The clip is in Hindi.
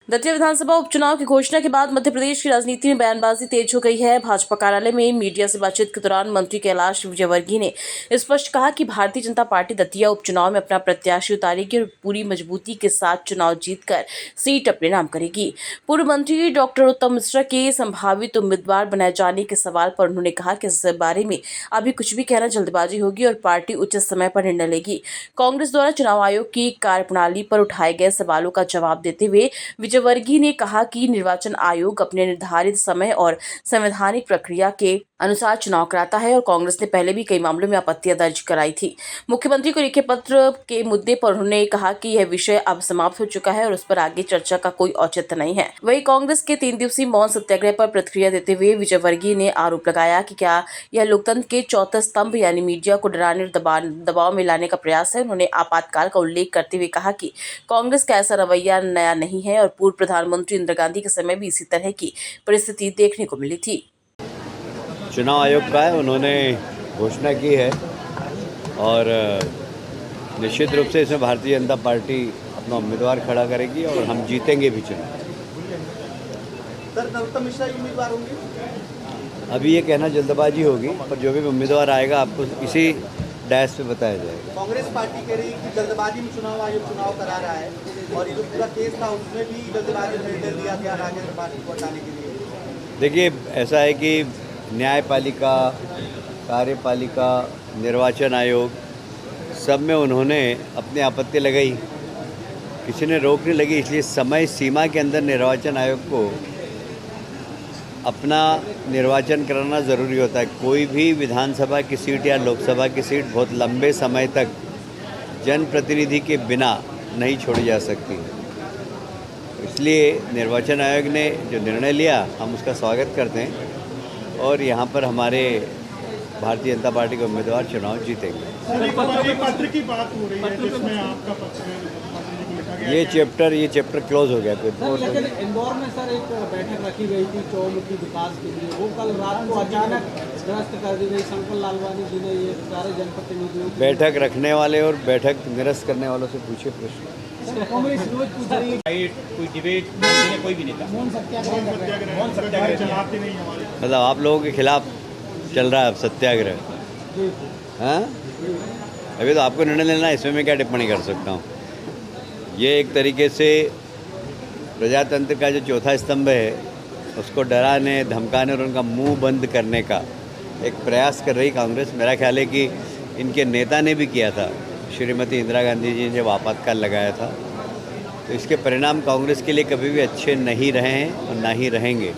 दतिया विधानसभा उपचुनाव की घोषणा के बाद मध्य प्रदेश की राजनीति में बयानबाजी तेज हो गई है। भाजपा कार्यालय में मीडिया से बातचीत के दौरान मंत्री कैलाश विजयवर्गीय ने स्पष्ट कहा कि भारतीय जनता पार्टी दतिया उपचुनाव में अपना प्रत्याशी उतारेगी और पूरी मजबूती के साथ चुनाव जीतकर सीट अपने नाम करेगी। पूर्व मंत्री डॉक्टर उत्तम मिश्रा के संभावित उम्मीदवार बनाए जाने के सवाल पर उन्होंने कहा कि इस बारे में अभी कुछ भी कहना जल्दबाजी होगी और पार्टी उचित समय पर निर्णय लेगी। कांग्रेस द्वारा चुनाव आयोग की कार्यप्रणाली पर उठाए गए सवालों का जवाब देते हुए विजयवर्गीय ने कहा कि निर्वाचन आयोग अपने निर्धारित समय और संवैधानिक प्रक्रिया के अनुसार चुनाव कराता है और कांग्रेस ने पहले भी कई मामलों में आपत्तियां दर्ज कराई थी। मुख्यमंत्री को लिखे पत्र के मुद्दे पर उन्होंने कहा कि यह विषय अब समाप्त हो चुका है और उस पर आगे चर्चा का कोई औचित्य नहीं है। वहीं कांग्रेस के 3 दिवसीय मौन सत्याग्रह पर प्रतिक्रिया देते हुए विजयवर्गीय ने आरोप लगाया कि क्या यह लोकतंत्र के चौथे स्तंभ यानी मीडिया को डराने और दबाव में लाने का प्रयास है। उन्होंने आपातकाल का उल्लेख करते हुए कहा कि कांग्रेस का ऐसा रवैया नया नहीं है और पूर्व प्रधानमंत्री इंदिरा गांधी के समय भी इसी तरह की परिस्थिति देखने को मिली थी। चुनाव आयोग का है, उन्होंने घोषणा की है और निश्चित रूप से इसमें भारतीय जनता पार्टी अपना उम्मीदवार खड़ा करेगी और हम जीतेंगे भी चुनाव। सर, उत्तम मिश्रा उम्मीदवार होंगे? अभी ये कहना जल्दबाजी होगी, पर जो भी उम्मीदवार आएगा आपको इसी डैश पे बताया जाएगा। कांग्रेस पार्टी कह रही है कि जल्दबाजी में चुनाव आयोग चुनाव करा रहा है और ये जो पूरा केस था उसमें भी जल्दबाजी में निर्णय दिया गया राजेंद्र पार्टी को हटाने के लिए। देखिए, ऐसा है कि न्यायपालिका, कार्यपालिका, निर्वाचन आयोग सब में उन्होंने अपनी आपत्ति लगाई, किसी ने रोक नहीं लगी। इसलिए समय सीमा के अंदर निर्वाचन आयोग को अपना निर्वाचन कराना ज़रूरी होता है। कोई भी विधानसभा की सीट या लोकसभा की सीट बहुत लंबे समय तक जनप्रतिनिधि के बिना नहीं छोड़ी जा सकती। इसलिए निर्वाचन आयोग ने जो निर्णय लिया हम उसका स्वागत करते हैं और यहाँ पर हमारे भारतीय जनता पार्टी के उम्मीदवार चुनाव जीतेंगे। पत्र की बात हो रही है जिसमें आपका पत्र ये चैप्टर क्लोज हो गया। लेकिन इंदौर में सर एक बैठक रखी गई थी चौमुखी विकास के लिए, वो कल रात को अचानक निरस्त कर दी गई। शंकर लालवानी जी ने ये सारे जनप्रतिनिधियों बैठक रखने वाले और बैठक निरस्त करने वालों से पूछिए प्रश्न। कांग्रेस रोज पूछ रही है कोई डिबेट कोई भी नेता मौन सत्याग्रह चलाते नहीं हमारे, मतलब आप लोगों के खिलाफ चल रहा है अब सत्याग्रह? हाँ, अभी तो आपको निर्णय लेना है, इसमें मैं क्या टिप्पणी कर सकता हूँ। ये एक तरीके से प्रजातंत्र का जो चौथा स्तंभ है उसको डराने, धमकाने और उनका मुंह बंद करने का एक प्रयास कर रही कांग्रेस। मेरा ख्याल है कि इनके नेता ने भी किया था, श्रीमती इंदिरा गांधी जी ने जब आपातकाल लगाया था, तो इसके परिणाम कांग्रेस के लिए कभी भी अच्छे नहीं रहे हैं और ना ही रहेंगे।